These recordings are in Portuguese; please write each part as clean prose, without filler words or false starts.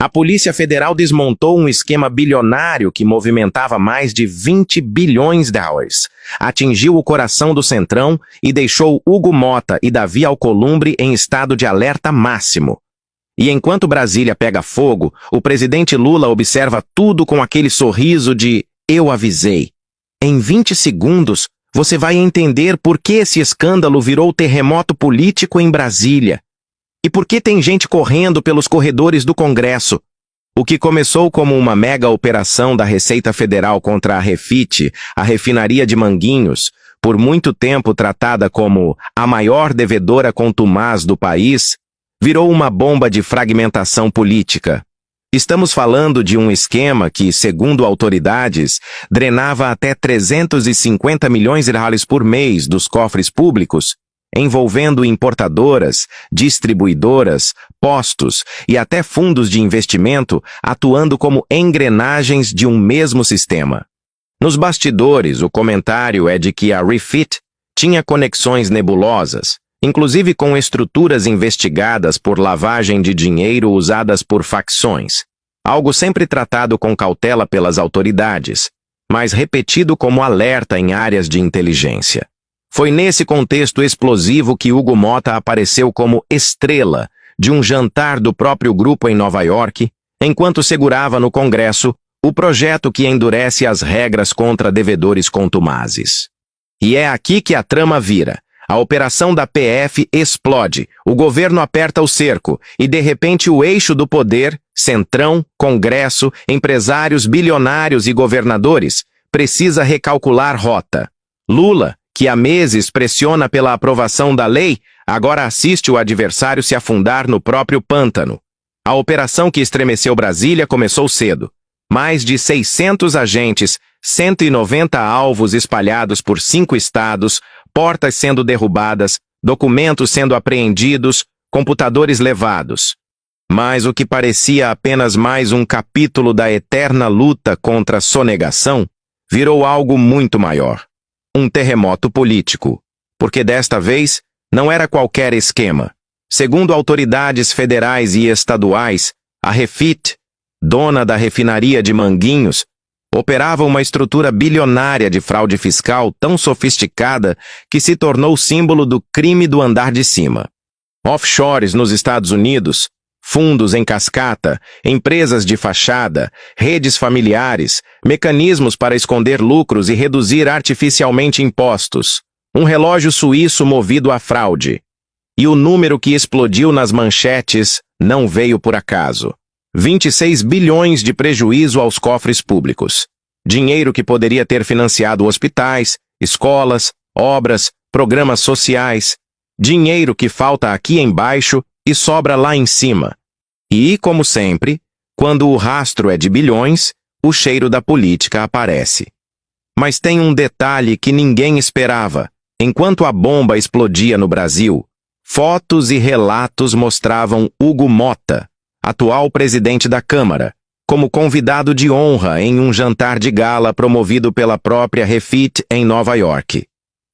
A Polícia Federal desmontou um esquema bilionário que movimentava mais de 20 bilhões de dólares. Atingiu o coração do Centrão e deixou Hugo Motta e Davi Alcolumbre em estado de alerta máximo. E enquanto Brasília pega fogo, o presidente Lula observa tudo com aquele sorriso de "eu avisei". Em 20 segundos, você vai entender por que esse escândalo virou terremoto político em Brasília. E por que tem gente correndo pelos corredores do Congresso? O que começou como uma mega operação da Receita Federal contra a Refit, a refinaria de Manguinhos, por muito tempo tratada como a maior devedora contumaz do país, virou uma bomba de fragmentação política. Estamos falando de um esquema que, segundo autoridades, drenava até 350 milhões de reais por mês dos cofres públicos, envolvendo importadoras, distribuidoras, postos e até fundos de investimento atuando como engrenagens de um mesmo sistema. Nos bastidores, o comentário é de que a Refit tinha conexões nebulosas, inclusive com estruturas investigadas por lavagem de dinheiro usadas por facções, algo sempre tratado com cautela pelas autoridades, mas repetido como alerta em áreas de inteligência. Foi nesse contexto explosivo que Hugo Motta apareceu como estrela de um jantar do próprio grupo em Nova York, enquanto segurava no Congresso o projeto que endurece as regras contra devedores contumazes. E é aqui que a trama vira. A operação da PF explode, o governo aperta o cerco e, de repente, o eixo do poder, Centrão, Congresso, empresários bilionários e governadores, precisa recalcular rota. Lula, que há meses pressiona pela aprovação da lei, agora assiste o adversário se afundar no próprio pântano. A operação que estremeceu Brasília começou cedo. Mais de 600 agentes, 190 alvos espalhados por 5 estados, portas sendo derrubadas, documentos sendo apreendidos, computadores levados. Mas o que parecia apenas mais um capítulo da eterna luta contra a sonegação, virou algo muito maior. Um terremoto político, porque desta vez não era qualquer esquema. Segundo autoridades federais e estaduais, a Refit, dona da refinaria de Manguinhos, operava uma estrutura bilionária de fraude fiscal tão sofisticada que se tornou símbolo do crime do andar de cima. Offshores nos Estados Unidos, fundos em cascata, empresas de fachada, redes familiares, mecanismos para esconder lucros e reduzir artificialmente impostos, um relógio suíço movido à fraude. E o número que explodiu nas manchetes não veio por acaso. 26 bilhões de prejuízo aos cofres públicos. Dinheiro que poderia ter financiado hospitais, escolas, obras, programas sociais. Dinheiro que falta aqui embaixo e sobra lá em cima. E, como sempre, quando o rastro é de bilhões, o cheiro da política aparece. Mas tem um detalhe que ninguém esperava. Enquanto a bomba explodia no Brasil, fotos e relatos mostravam Hugo Motta, atual presidente da Câmara, como convidado de honra em um jantar de gala promovido pela própria Refit em Nova York.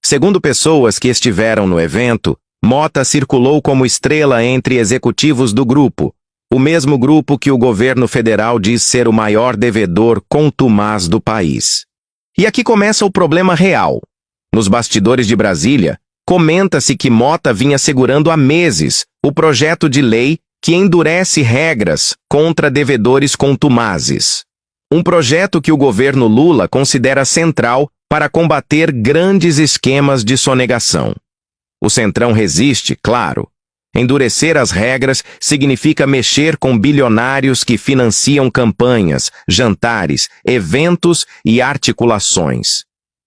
Segundo pessoas que estiveram no evento, Motta circulou como estrela entre executivos do grupo, o mesmo grupo que o governo federal diz ser o maior devedor contumaz do país. E aqui começa o problema real. Nos bastidores de Brasília, comenta-se que Motta vinha segurando há meses o projeto de lei que endurece regras contra devedores contumazes. Um projeto que o governo Lula considera central para combater grandes esquemas de sonegação. O Centrão resiste, claro. Endurecer as regras significa mexer com bilionários que financiam campanhas, jantares, eventos e articulações.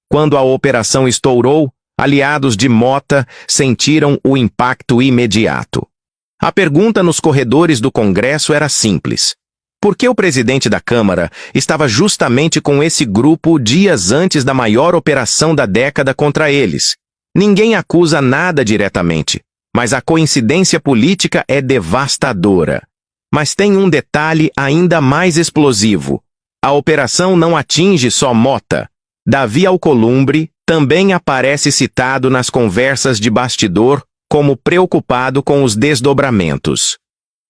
Quando a operação estourou, aliados de Motta sentiram o impacto imediato. A pergunta nos corredores do Congresso era simples. Por que o presidente da Câmara estava justamente com esse grupo dias antes da maior operação da década contra eles? Ninguém acusa nada diretamente, mas a coincidência política é devastadora. Mas tem um detalhe ainda mais explosivo. A operação não atinge só Motta. Davi Alcolumbre também aparece citado nas conversas de bastidor como preocupado com os desdobramentos.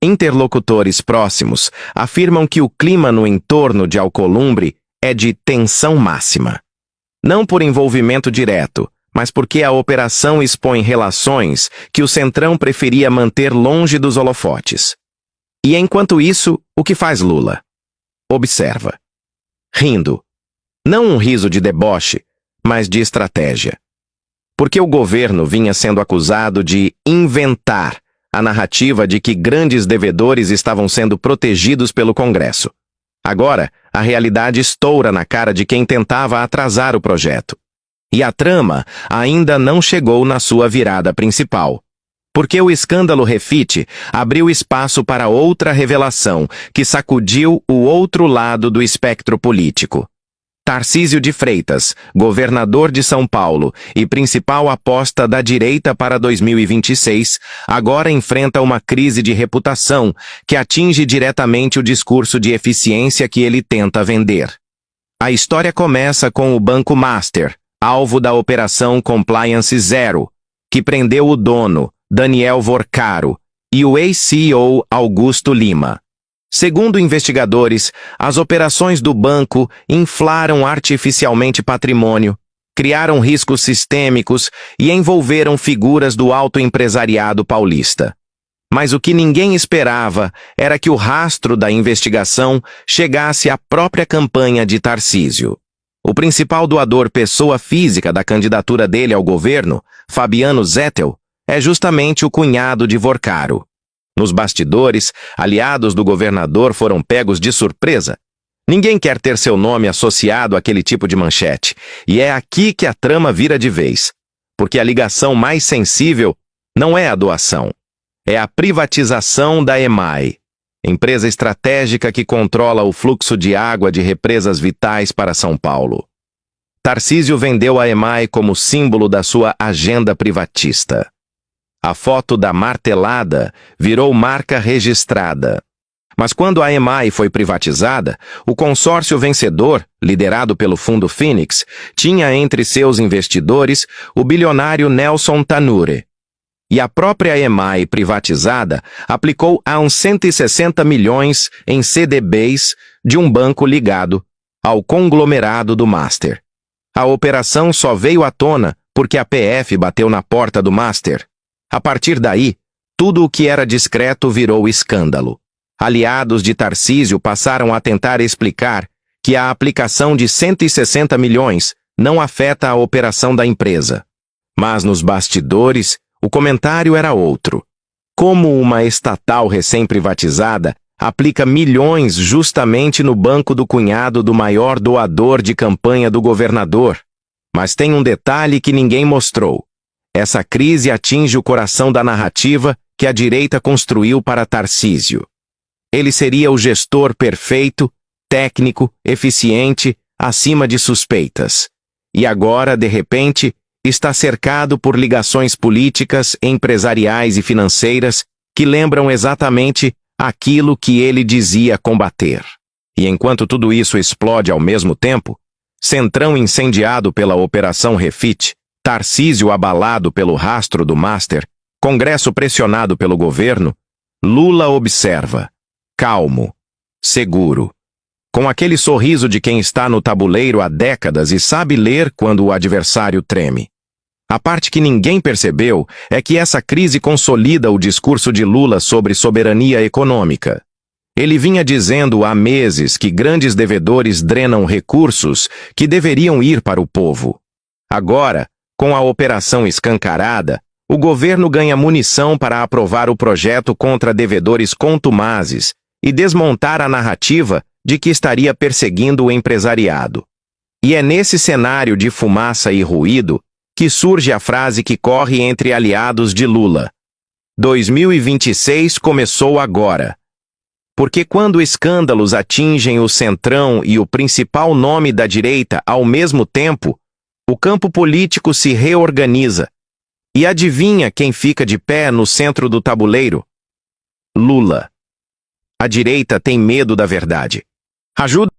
Interlocutores próximos afirmam que o clima no entorno de Alcolumbre é de tensão máxima. Não por envolvimento direto, mas porque a operação expõe relações que o Centrão preferia manter longe dos holofotes. E enquanto isso, o que faz Lula? Observa. Rindo. Não um riso de deboche, mas de estratégia. Porque o governo vinha sendo acusado de inventar a narrativa de que grandes devedores estavam sendo protegidos pelo Congresso. Agora, a realidade estoura na cara de quem tentava atrasar o projeto. E a trama ainda não chegou na sua virada principal. Porque o escândalo Refit abriu espaço para outra revelação que sacudiu o outro lado do espectro político. Tarcísio de Freitas, governador de São Paulo e principal aposta da direita para 2026, agora enfrenta uma crise de reputação que atinge diretamente o discurso de eficiência que ele tenta vender. A história começa com o Banco Master, alvo da Operação Compliance Zero, que prendeu o dono, Daniel Vorcaro, e o ex-CEO Augusto Lima. Segundo investigadores, as operações do banco inflaram artificialmente patrimônio, criaram riscos sistêmicos e envolveram figuras do alto empresariado paulista. Mas o que ninguém esperava era que o rastro da investigação chegasse à própria campanha de Tarcísio. O principal doador pessoa física da candidatura dele ao governo, Fabiano Zettel, é justamente o cunhado de Vorcaro. Nos bastidores, aliados do governador foram pegos de surpresa. Ninguém quer ter seu nome associado àquele tipo de manchete, e é aqui que a trama vira de vez. Porque a ligação mais sensível não é a doação, é a privatização da EMAI, empresa estratégica que controla o fluxo de água de represas vitais para São Paulo. Tarcísio vendeu a EMAI como símbolo da sua agenda privatista. A foto da martelada virou marca registrada. Mas quando a EMAI foi privatizada, o consórcio vencedor, liderado pelo Fundo Phoenix, tinha entre seus investidores o bilionário Nelson Tanure. E a própria EMAI privatizada aplicou a uns 160 milhões em CDBs de um banco ligado ao conglomerado do Master. A operação só veio à tona porque a PF bateu na porta do Master. A partir daí, tudo o que era discreto virou escândalo. Aliados de Tarcísio passaram a tentar explicar que a aplicação de 160 milhões não afeta a operação da empresa. Mas nos bastidores, o comentário era outro. Como uma estatal recém-privatizada aplica milhões justamente no banco do cunhado do maior doador de campanha do governador? Mas tem um detalhe que ninguém mostrou. Essa crise atinge o coração da narrativa que a direita construiu para Tarcísio. Ele seria o gestor perfeito, técnico, eficiente, acima de suspeitas. E agora, de repente, está cercado por ligações políticas, empresariais e financeiras que lembram exatamente aquilo que ele dizia combater. E enquanto tudo isso explode ao mesmo tempo, Centrão incendiado pela Operação Refit, Tarcísio abalado pelo rastro do Master, Congresso pressionado pelo governo, Lula observa, calmo, seguro, com aquele sorriso de quem está no tabuleiro há décadas e sabe ler quando o adversário treme. A parte que ninguém percebeu é que essa crise consolida o discurso de Lula sobre soberania econômica. Ele vinha dizendo há meses que grandes devedores drenam recursos que deveriam ir para o povo. Agora, com a operação escancarada, o governo ganha munição para aprovar o projeto contra devedores contumazes e desmontar a narrativa de que estaria perseguindo o empresariado. E é nesse cenário de fumaça e ruído que surge a frase que corre entre aliados de Lula. 2026 começou agora. Porque quando escândalos atingem o Centrão e o principal nome da direita ao mesmo tempo, o campo político se reorganiza. E adivinha quem fica de pé no centro do tabuleiro? Lula. A direita tem medo da verdade. Ajuda